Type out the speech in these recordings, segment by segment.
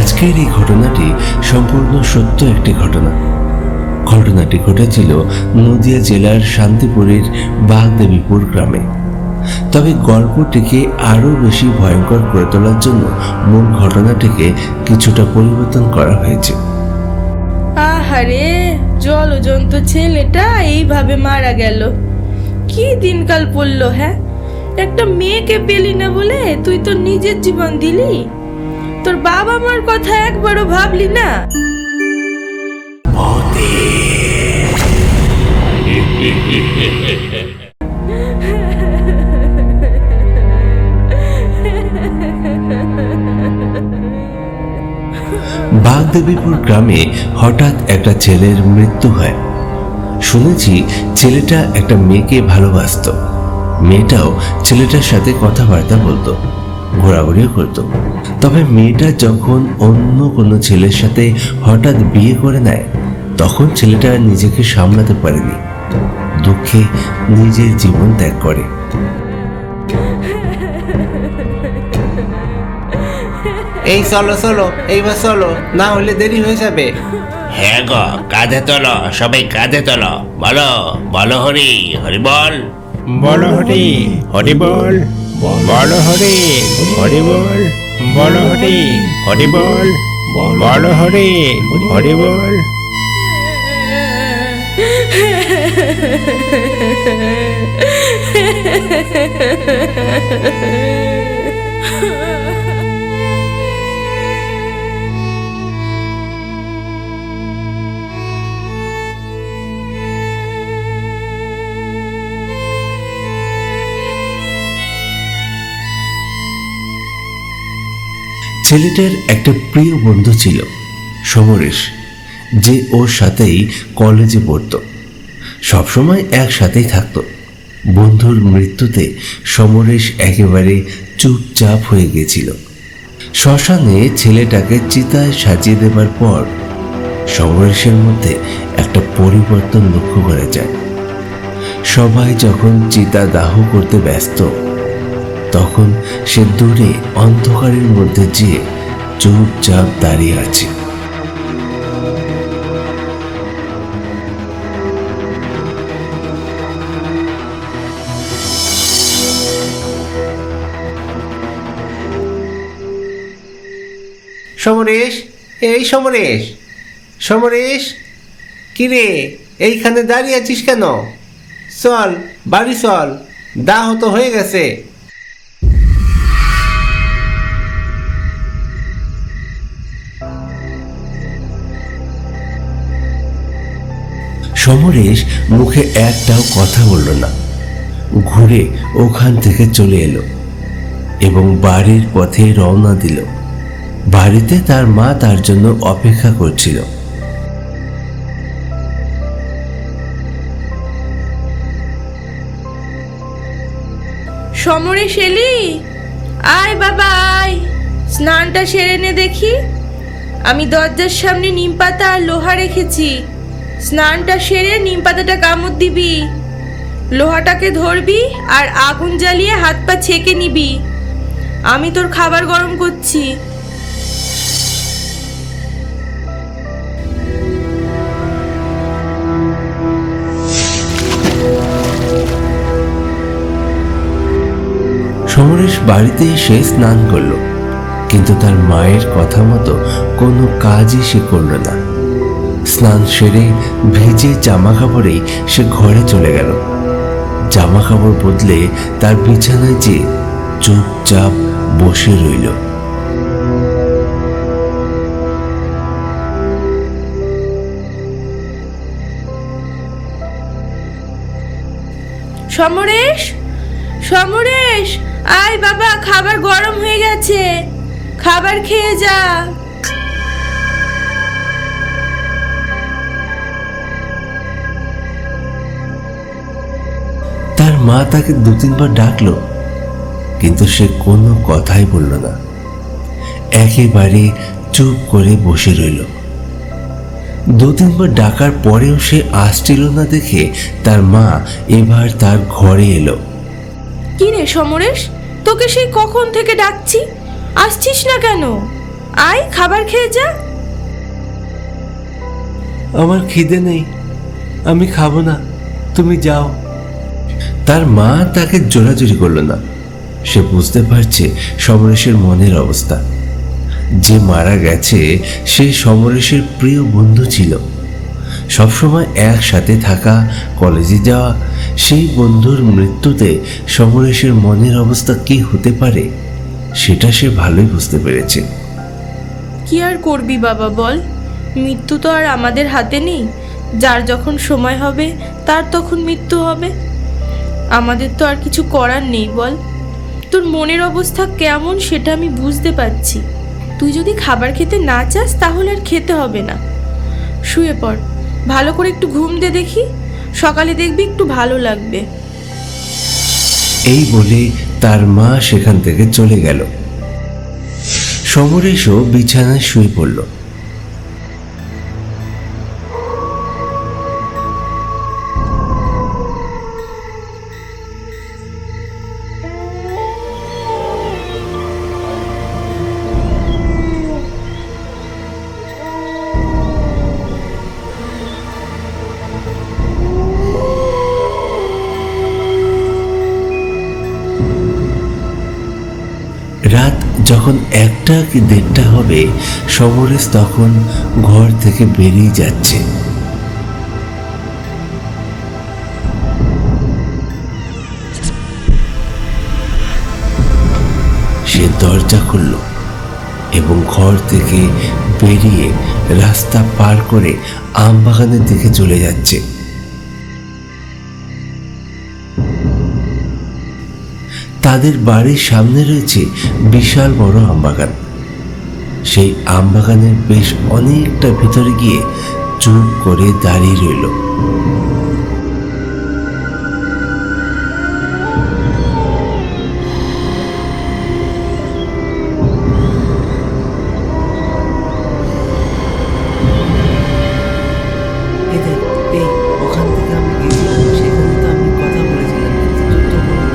আজকের এই ঘটনাটি সম্পূর্ণ সত্য একটি ঘটনা। ঘটনাটি ঘটেছিল নদিয়া জেলার শান্তিপুরের বাগদেবীপুর গ্রামে। তবে গল্পটিকে আরো বেশি ভয়ঙ্কর করে তোলার জন্য মূল ঘটনাটিকে কিছুটা পরিবর্তন করা হয়েছে। আহারে, জলজন্ত ছেলেটা এইভাবে মারা গেল। কি দিনকাল পড়লো। হ্যাঁ, একটা মেয়েকে পেলি না বলে তুই তো নিজের জীবন দিলি। তোর বাবা মার কথা একবারও ভাবলি না? বাগদেবীপুর গ্রামে হঠাৎ একটা ছেলের মৃত্যু হয়। শুনেছি ছেলেটা একটা মেয়েকে ভালোবাসতো। মেয়েটাও ছেলেটার সাথে কথাবার্তা বলতো, ঘোরাঘুরিও করতো। তবে মেয়েটা যখন অন্য কোনো ছেলের সাথে হঠাৎ বিয়ে করে নেয়, তখন ছেলেটা নিজেকে সামলাতে পারেনি, দুঃখে নিজের জীবন ত্যাগ করে। এই চলো চলো, এইবার চলো, না হলে দেরি হয়ে যাবে। হ্যাঁ গো, কাঁধে তোলো, সবাই কাঁধে তোলো। বলো বলো হরি, হরি বল। বলো হরি, হরি বল। বলো হরি, হরি বল। বলো হরি, হরি বল। বলো হরি, হরি বল। ছেলেটার একটা প্রিয় বন্ধু ছিল, সমরেশ, যে ওর সাথেই কলেজে পড়তো, সবসময় একসাথেই থাকতো। বন্ধুর মৃত্যুতে সমরেশ একেবারে চুপচাপ হয়ে গেছিল। শ্মশানে ছেলেটাকে চিতায় সাজিয়ে দেবার পর সমরেশের মধ্যে একটা পরিবর্তন লক্ষ্য করা যায়। সবাই যখন চিতা দাহ করতে ব্যস্ত, তখন সে দূরে অন্ধকারের মধ্যে যেয়ে চুপচাপ দাঁড়িয়ে আছে। সমরেশ, এই সমরেশ, সমরেশ, কিরে এইখানে দাঁড়িয়ে আছিস কেন? চল বাড়ি চল, দাহ তো হয়ে গেছে। সমরেশ মুখে একটাও কথা বলল না, ঘুরে ওখান থেকে চলে এলো এবং বাড়ির পথে রওনা দিল। বাড়িতে তার মা তার জন্য অপেক্ষা করছিল। সমরেশ এলি? আয় বাবা আয়, স্নানটা সেরে নে দেখি। আমি দরজার সামনে নিম পাতা আর লোহা রেখেছি। স্নানটা সেরে নিম পাতাটা কামড় দিবি, লোহাটাকে ধরবি আর আগুন জ্বালিয়ে হাত পা ছেঁকে নিবি। আমি তোর খাবার গরম করছি। সমরেশ বাড়িতে এসে স্নান করলো, কিন্তু তার মায়ের কথা মতো কোনো কাজই সে করল না। স্নান সেরে ভিজে জামা কাপড়েই সে ঘরে চলে গেল। জামা কাপড় বদলে তার বিছানায় যে চুপচাপ বসে রইল। সমরেশ, সমরেশ, আয় বাবা, খাবার গরম হয়ে গেছে, খাবার খেয়ে যা। তার মা তাকে দু তিনবার ডাকলো, কিন্তু সে কোনো কথাই বলল না, একেবারে চুপ করে বসে রইল। দু তিনবার ডাকার পরেও সে আসছিল না দেখে তার মা এবার তার ঘরে এলো। কি রে সমরেশ, তোকে সেই কখন থেকে ডাকছি, আসছিস না কেন? আয় খাবার খেয়ে যা। আমার খিদে নেই, আমি খাবো না, তুমি যাও। তার মা তাকে জোরাজুরি করলো না। সে বুঝতে পারছে সমরেশের মনের অবস্থা। যে মারা গেছে সে সমরেশের প্রিয় বন্ধু ছিল, সবসময় একসাথে থাকা, কলেজে যাওয়া। সেই বন্ধুর মৃত্যুতে সমরেশের মনের অবস্থা কি হতে পারে সেটা সে ভালোই বুঝতে পেরেছে। কি আর করবি বাবা বল, মৃত্যু তো আর আমাদের হাতে নেই। যার যখন সময় হবে তার তখন মৃত্যু হবে, আমাদের তো আর কিছু করার নেই বল। তোর মনের অবস্থা কেমন সেটা আমি বুঝতে পারছি। তুই যদি খাবার খেতে না চাস তাহলে আর খেতে হবে না, শুয়ে পড়, ভালো করে একটু ঘুম দে দেখি, সকালে দেখবি একটু ভালো লাগবে। এই বলে তার মা সেখান থেকে চলে গেল। সমরেশও বিছানায় শুয়ে পড়ল। রাত যখন 1টা কি 1:30 হবে, সমরেশ তখন ঘর থেকে বেরিয়ে যাচ্ছে। সে দরজা খুলল এবং ঘর থেকে বেরিয়ে রাস্তা পার করে আমবাগানের দিকে চলে যাচ্ছে। তাদের বাড়ির সামনে রয়েছে বিশাল বড় আমবাগান। সেই আমবাগানের বেশ অনেকটা ভিতরে গিয়ে চুপ করে দাঁড়িয়ে রইল। ওখান থেকে আমি গেছিলাম, সেখানে তো আমি কথা বলেছিলাম, কিন্তু তুই তো বললি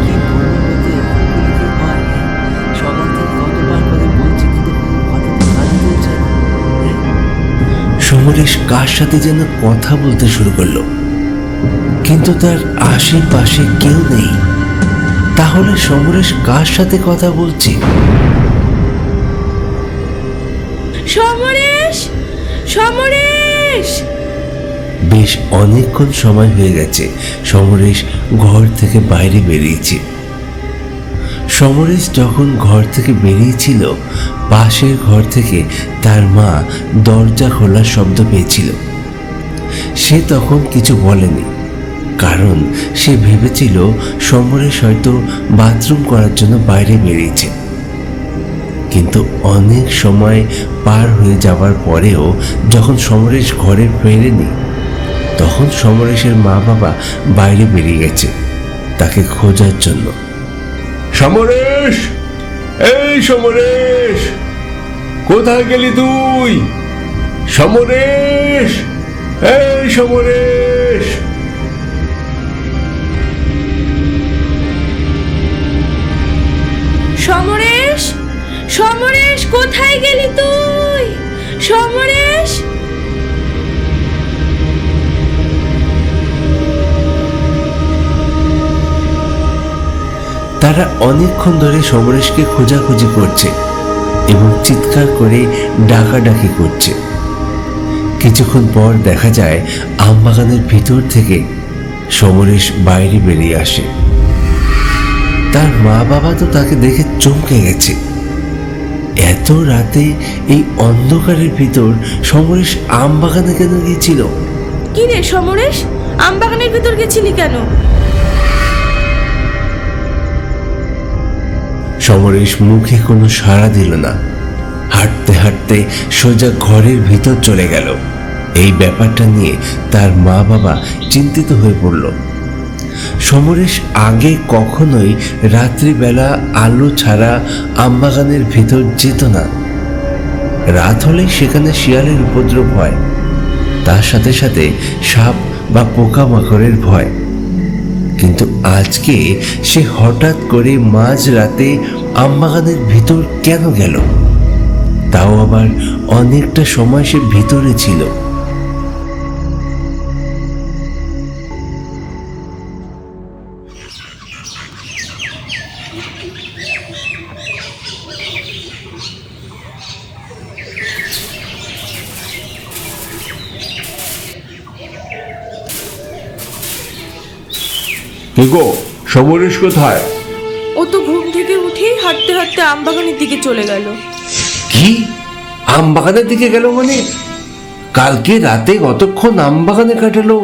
কি বলবো বলতে কি হয়, সকাল থেকে কতবার করে বলছি কিন্তু কোনো কথা তো কানে তুলছে না। সমরেশ কার সাথে যেন কথা বলতে শুরু করলো, কিন্তু তার আশেপাশে কেউ নেই। তাহলে সমরেশ কার সাথে কথা বলছে? সমরেশ, সমরেশ! বেশ অনেকক্ষণ সময় হয়ে গেছে সমরেশ ঘর থেকে বাইরে বেরিয়েছে। সমরেশ যখন ঘর থেকে বেরিয়েছিল, পাশের ঘর থেকে তার মা দরজা খোলার শব্দ পেয়েছিল। সে তখন কিছু বলেনি, কারণ সে ভেবেছিল সমরেশ হয়তো বাথরুম করার জন্য বাইরে বেরিয়েছে। কিন্তু অনেক সময় পার হয়ে যাওয়ার পরেও যখন সমরেশ ঘরে ফেরেনি, তখন সমরেশের মা বাবা বাইরে বেরিয়ে গেছে তাকে খোঁজার জন্য। সমরেশ, এই সমরেশ, কোথায় গেলি তুই? সমরেশ, এই সমরেশ! সমরেশ, সমরেশ, কোথায় গেলি তুই? সমরেশ! তারা অনেকক্ষণ ধরে সমরেশকে খোঁজাখুঁজি করছে এবং চিৎকার করে ডাকাডাকি করছে। কিছুক্ষণ পর দেখা যায় আমবাগানের ভিতর থেকে সমরেশ বাইরে বেরিয়ে আসে। তার মা বাবা তো তাকে দেখে চমকে গেছে। এত রাতে এই অন্ধকারের ভিতর সমরেশ আমবাগানে কেন গিয়েছিল? কি রে সমরেশ, আমবাগানের ভিতর গেছিলি কেন? সমরেশ মুখে কোনো সাড়া দিল না। হাঁটতে হাঁটতে সোজা ঘরের ভিতর চলে গেল। এই ব্যাপারটা নিয়ে তার মা বাবা চিন্তিত হয়ে পড়ল। সমরেশ আগে কখনোই রাত্রিবেলা আলো ছাড়া আমবাগানের ভিতর যেত না। রাত হলেই সেখানে শিয়ালের উপদ্রব হয়, তার সাথে সাথে সাপ বা পোকামাকড়ের ভয়। কিন্তু আজকে সে হঠাৎ করে মাঝ রাতে আমবাগানের ভিতর কেন গেল? তাও আবার অনেকটা সময় সে ভিতরে ছিল। কে গো, সমরেশ কোথায়? ও তো ঘুম থেকে উঠেই হাঁটতে হাঁটতে আমবাগানের দিকে চলে গেল। কি, আম বাগানের দিকে গেল মানে? কালকে রাতে কতক্ষণ আম বাগানে কাটালো,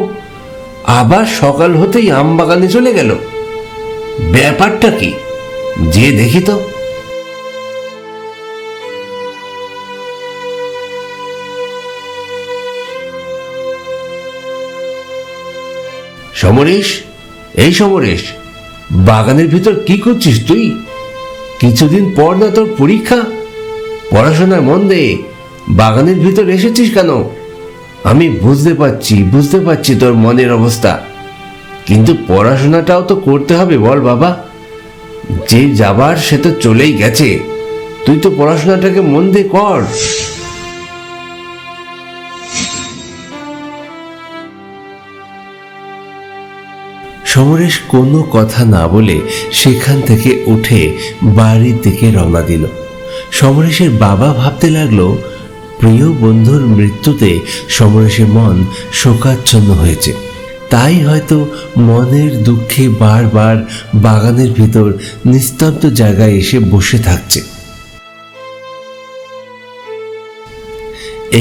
আবার সকাল হতেই আম বাগানে চলে গেল? ব্যাপারটা কি, যে দেখি তো। সমরেশ, এই সমরেশ, বাগানের ভিতর কি করছিস তুই? কিছুদিন পর না তোর পরীক্ষা, পড়াশোনায় মন দে। বাগানের ভিতর এসেছিস কেন? আমি বুঝতে পারছি তোর মনের অবস্থা, কিন্তু পড়াশোনাটাও তো করতে হবে বল বাবা। যে যাবার সে তো চলেই গেছে, তুই তো পড়াশোনাটাকে মন দিয়ে কর। সমরেশ কোনো কথা না বলে সেখান থেকে উঠে বাড়ির দিকে রওনা দিল। সমরেশের বাবা ভাবতে লাগলো, প্রিয় বন্ধুর মৃত্যুতে সমরেশের মন শোকাচ্ছন্ন হয়েছে, তাই হয়তো মনের দুঃখে বারবার বাগানের ভিতর নিস্তব্ধ জায়গায় এসে বসে থাকছে।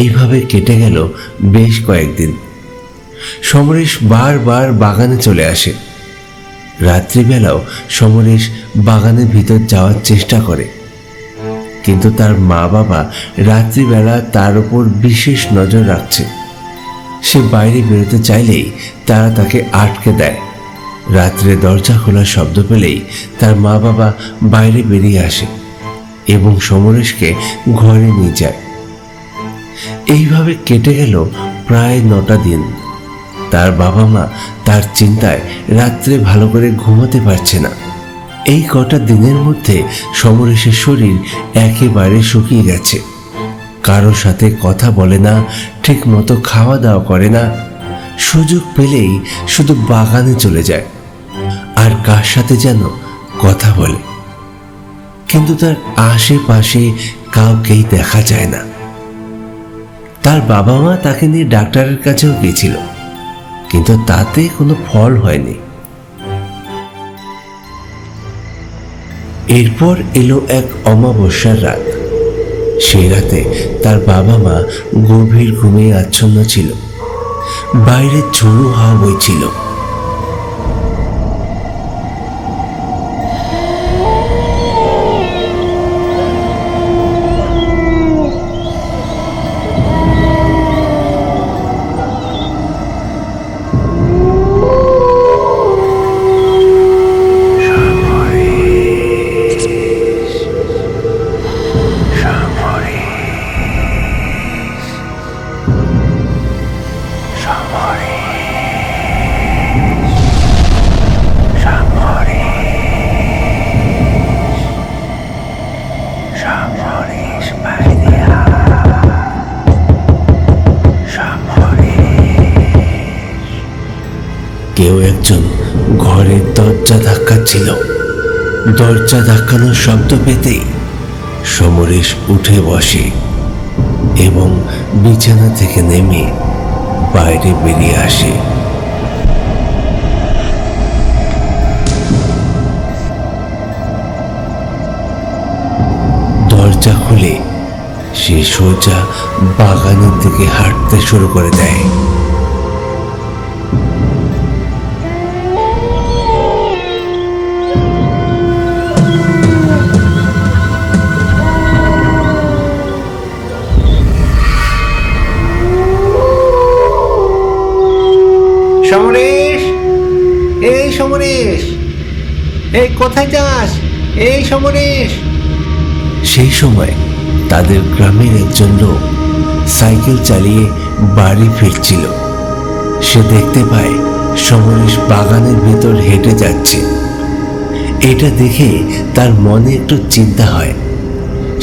এইভাবে কেটে গেল বেশ কয়েকদিন। সমরেশ বারবার বাগানে চলে আসে। রাত্রিবেলাও সমরেশ বাগানের ভিতর যাওয়ার চেষ্টা করে, কিন্তু তার মা বাবা রাত্রিবেলা তার উপর বিশেষ নজর রাখছে। সে বাইরে বেরোতে চাইলেই তারা তাকে আটকে দেয়। রাত্রে দরজা খোলার শব্দ পেলেই তার মা বাবা বাইরে বেরিয়ে আসে এবং সমরেশকে ঘরে নিয়ে যায়। এইভাবে কেটে গেল প্রায় 9টা দিন। তার বাবা মা তার চিন্তায় রাত্রে ভালো করে ঘুমাতে পারছে না। এই কটা দিনের মধ্যে সমরেশের শরীর একেবারে শুকিয়ে গেছে। কারোর সাথে কথা বলে না, ঠিক মতো খাওয়া দাওয়া করে না, সুযোগ পেলেই শুধু বাগানে চলে যায় আর কার সাথে যেন কথা বলে, কিন্তু তার আশেপাশে কাউকেই দেখা যায় না। তার বাবা মা তাকে নিয়ে ডাক্তারের কাছেও গিয়েছিল, কিন্তু তাতে কোনো ফল হয়নি। এরপর এলো এক অমাবস্যার রাত। সেই রাতে তার বাবা মা গভীর ঘুমে আচ্ছন্ন ছিল। বাইরে ঝোড়ো হাওয়া বইছিল। কেউ একজন ঘরের দরজা ধাক্কাচ্ছিল। দরজা ধাক্কানোর শব্দ পেতেই সমরেশ উঠে বসে এবং বিছানা থেকে নেমে বাইরে বেরিয়ে আসে। দরজা খুলে সে সোজা বাগানের দিকে হাঁটতে শুরু করে দেয়। সমরেশ, এই সমরেশ, এই কোথায় যাস? এই সমরেশ। সেই সময় তাদের গ্রামের একজন লোক সাইকেল চালিয়ে বাড়ি ফিরছিল। সে দেখতে পায় সমরেশ বাগানের ভেতর হেঁটে যাচ্ছে। এটা দেখে তার মনে একটু চিন্তা হয়।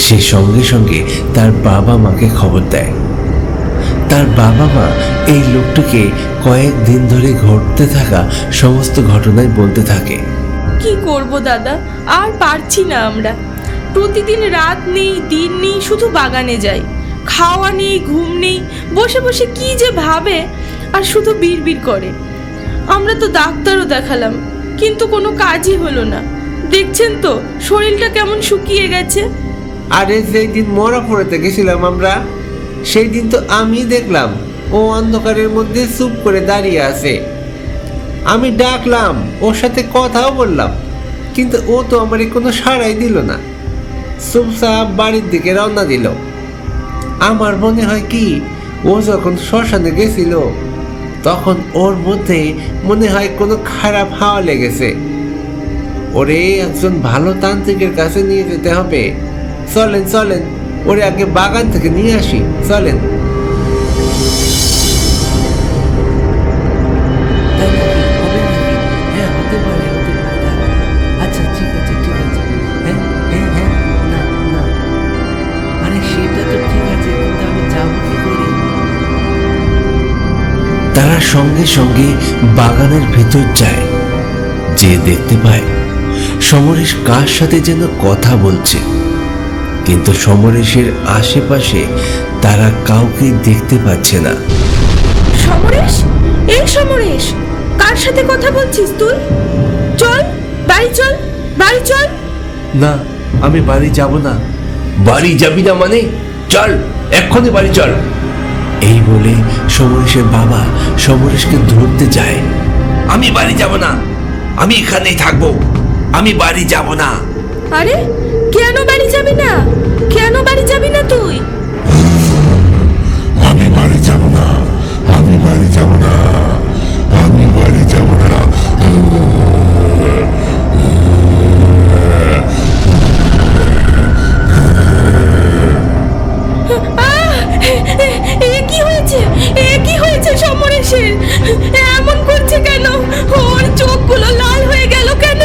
সে সঙ্গে সঙ্গে তার বাবা মাকে খবর দেয়। তার বাবা মা এই লোকটিকে কয়েকদিন ধরে ঘটতে থাকা সমস্ত ঘটনায় বলতে থাকে। কি করব দাদা, আর পারছি না আমরা। প্রতিদিন রাত নেই দিন নেই শুধু বাগানে যাই, খাওয়া নেই ঘুম নেই, বসে বসে কি যে ভাবে আর শুধু বিড়বিড় করে। আমরা তো ডাক্তারও দেখালাম, কিন্তু কোনো কাজই হলো না। দেখছেন তো শরীরটা কেমন শুকিয়ে গেছে। আরে যেই দিন মরাপুরেতে গেছিলাম আমরা, সেই দিন তো আমি দেখলাম ও অন্ধকারের মধ্যে চুপ করে দাঁড়িয়ে আছে। আমি ডাকলাম, ওর সাথে কথাও বললাম, কিন্তু ও তো আমার কোনো সাড়াই দিল না। চুপচাপ বাড়ির দিকে রওনা দিল। আমার মনে হয় কি, ও যখন শ্মশানে গেছিল তখন ওর মধ্যে মনে হয় কোনো খারাপ হাওয়া লেগেছে। ওরে একজন ভালো তান্ত্রিকের কাছে নিয়ে যেতে হবে। চলেন চলেন, ওরে আগে বাগান থেকে নিয়ে আসি, চলেন। তাই নাকি? হবে নাকি? হ্যাঁ, হতে পারে, হতে পারে। আচ্ছা ঠিক আছে, ঠিক আছে। হ্যাঁ হ্যাঁ হ্যাঁ, না না, আরে সেটা তো ঠিক আছে, কিন্তু আমি যাবো কি করে? তারা সঙ্গে সঙ্গে বাগানের ভেতর যায়, যে দেখতে পায় সমরেশ কার সাথে যেন কথা বলছে, কিন্তু সমরেশের আশেপাশে তারা কাউকে দেখতে পাচ্ছে না। সমরেশ, এই সমরেশ, কার সাথে কথা বলছিস তুই? চল বাড়ি চল, বাড়ি চল। না, আমি বাড়ি যাব না। বাড়ি যাবি না মানে? চল, এক্ষুনি বাড়ি চল। এই বলে সমরেশের বাবা সমরেশকে ধরতে যায়। আমি বাড়ি যাব না, আমি এখানেই থাকবো, আমি বাড়ি যাব না। আরে কেন বাড়ি যাবি না? কেন বাড়ি যাবি না তুই? আমি বাড়ি যাব না, আমি বাড়ি যাব না, আমি বাড়ি যাব না। এ কি হয়েছে? এ কি হয়েছে সমরেশের? এমন করছে কেন? ওর চোখগুলো লাল হয়ে গেল কেন?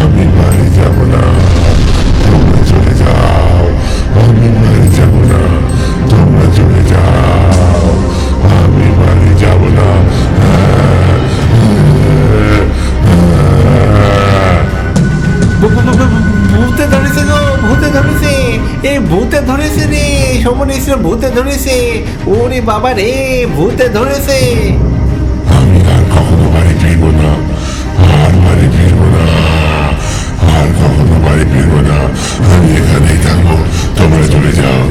আমি বাড়ি যাব না, তোমরা চলে যাও। আমি বাড়ি যাব না, তোমরা চলে যাও। আমি বাড়ি যাব না। ভূতে ধরেছে গো, ভূতে ধরেছে, এই ভূতে ধরেছে রে সমরেশের, ভূতে ধরেছে। ওরে বাবা রে, ভূতে ধরেছে। আমি আর কখনো বাড়ি ফিরব না, আর বাড়ি ফিরব না, আর কখনো বাড়ি ফিরব না। আমি এখানেই থাকবো, তোমরা চলে যাও।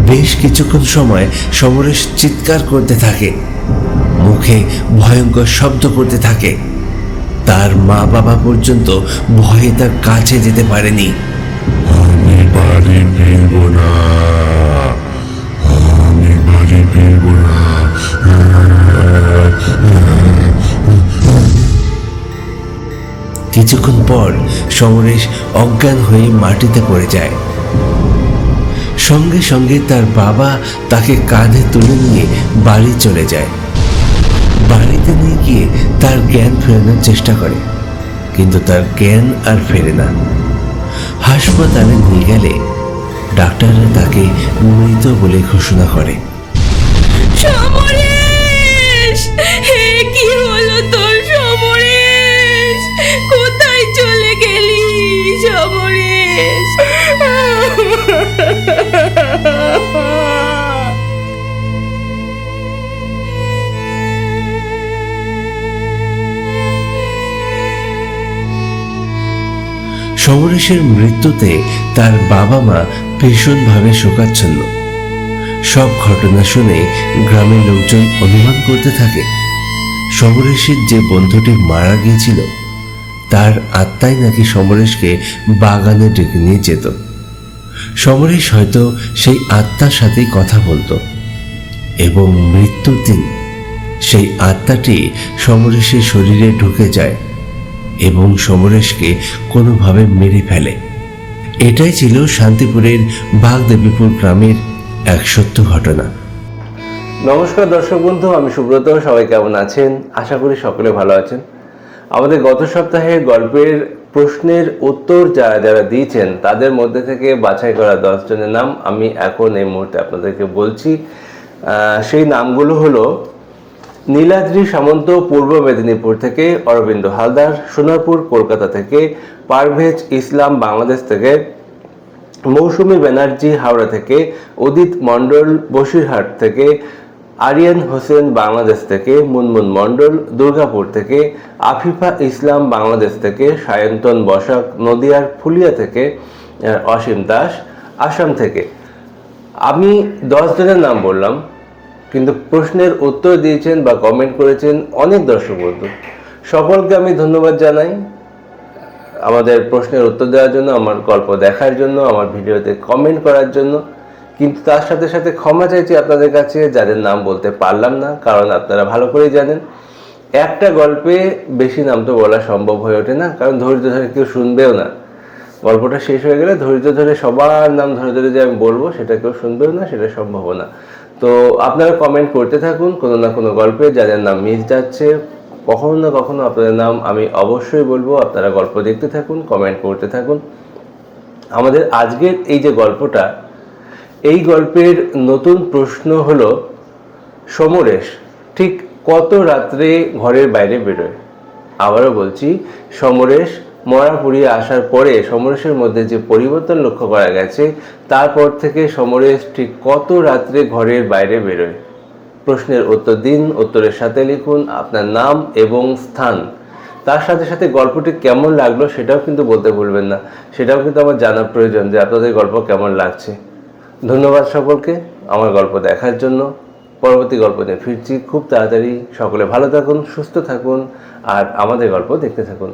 বেশ কিছুক্ষণ সময় সমরেশ চিৎকার করতে থাকে, মুখে ভয়ঙ্কর শব্দ করতে থাকে। তার মা বাবা পর্যন্ত ভয়ে তার কাছে যেতে পারেনি। আমি বাড়ি ফিরব না, আমি বাড়ি ফিরব না। কিছুক্ষণ পর সমরেশ অজ্ঞান হয়ে মাটিতে পড়ে যায়। সঙ্গে সঙ্গে তার বাবা তাকে কাঁধে তুলে নিয়ে বাড়ি চলে যায়। বাড়িতে নিয়ে গিয়ে তার জ্ঞান ফেরানোর চেষ্টা করে, কিন্তু তার জ্ঞান আর ফেরে না। হাসপাতালে নিয়ে গেলে ডাক্তাররা তাকে মৃত বলে ঘোষণা করে। সমরেশ, হে কি হলো তোর সমরেশ? কোথায় চলে গেলি সমরেশ? সমরেশের মৃত্যুতে তার বাবা মা ভীষণভাবে শোকাচ্ছন্ন। সব ঘটনা শুনে গ্রামের লোকজন অনুমান করতে থাকে সমরেশের যে বন্ধুটি মারা গিয়েছিল তার আত্মাই নাকি সমরেশকে বাগানে ডেকে নিয়ে যেত। সমরেশ হয়তো সেই আত্মার সাথেই কথা বলতো এবং মৃত্যুর দিন সেই আত্মাটি সমরেশের শরীরে ঢুকে যায় এবং সমরেশকে কোনোভাবে মেরে ফেলে। এটাই ছিল শান্তিপুরের বাগদেবীপুর গ্রামের এক সত্য ঘটনা। নমস্কার দর্শক বন্ধু, আমি সুব্রত। সবাই কেমন আছেন? আশা করি সকলে ভালো আছেন। আমাদের গত সপ্তাহে গল্পের প্রশ্নের উত্তর যারা দিয়েছেন তাদের মধ্যে থেকে বাছাই করা 10 জনের নাম আমি এখন এই মুহূর্তে আপনাদেরকে বলছি। সেই নামগুলো হলো নীলাদ্রি সামন্ত পূর্ব মেদিনীপুর থেকে, অরবিন্দ হালদার সোনারপুর কলকাতা থেকে, পারভেজ ইসলাম বাংলাদেশ থেকে, মৌসুমী ব্যানার্জি হাওড়া থেকে, উদিত মণ্ডল বসিরহাট থেকে, আরিয়ান হোসেন বাংলাদেশ থেকে, মুনমুন মণ্ডল দুর্গাপুর থেকে, আফিফা ইসলাম বাংলাদেশ থেকে, সায়ন্তন বসাক নদিয়ার ফুলিয়া থেকে, অসীম দাস আসাম থেকে। আমি 10 জনের নাম বললাম, কিন্তু প্রশ্নের উত্তর দিয়েছেন বা কমেন্ট করেছেন অনেক দর্শক বন্ধু। সকলকে আমি ধন্যবাদ জানাই আমাদের প্রশ্নের উত্তর দেওয়ার জন্য, আমার গল্প দেখার জন্য, আমার ভিডিওতে কমেন্ট করার জন্য। কিন্তু তার সাথে সাথে ক্ষমা চাইছি আপনাদের কাছে যাদের নাম বলতে পারলাম না, কারণ আপনারা ভালো করেই জানেন একটা গল্পে বেশি নাম তো বলা সম্ভব হয়ে ওঠে না, কারণ ধৈর্য ধরে কেউ শুনবেও না। গল্পটা শেষ হয়ে গেলে ধৈর্য ধরে সবার নাম ধরে ধরে যে আমি বলবো সেটা কেউ শুনবেও না, সেটা সম্ভব না। তো আপনারা কমেন্ট করতে থাকুন কোনো না কোনো গল্পে যাদের নাম মিস যাচ্ছে। কখনো না কখনো আপনাদের নাম আমি অবশ্যই বলবো। আপনারা গল্প দেখতে থাকুন, কমেন্ট করতে থাকুন। আমাদের আজকের এই যে গল্পটা, এই গল্পের নতুন প্রশ্ন হলো সমরেশ ঠিক কত রাত্রে ঘরের বাইরে বেরোয়। আবারও বলছি, সমরেশ মরা পুড়িয়ে আসার পরে সমরেশের মধ্যে যে পরিবর্তন লক্ষ্য করা গেছে, তারপর থেকে সমরেশ ঠিক কত রাত্রে ঘরের বাইরে বেরোয়। প্রশ্নের উত্তর দিন, উত্তরের সাথে লিখুন আপনার নাম এবং স্থান। তার সাথে সাথে গল্পটি কেমন লাগলো সেটাও কিন্তু বলতে ভুলবেন না, সেটাও কিন্তু আমার জানা প্রয়োজন যে আপনাদের গল্প কেমন লাগছে। ধন্যবাদ সকলকে আমার গল্প দেখার জন্য। পরবর্তী গল্প নিয়ে ফিরছি খুব তাড়াতাড়ি। সকলে ভালো থাকুন, সুস্থ থাকুন আর আমাদের গল্প দেখতে থাকুন।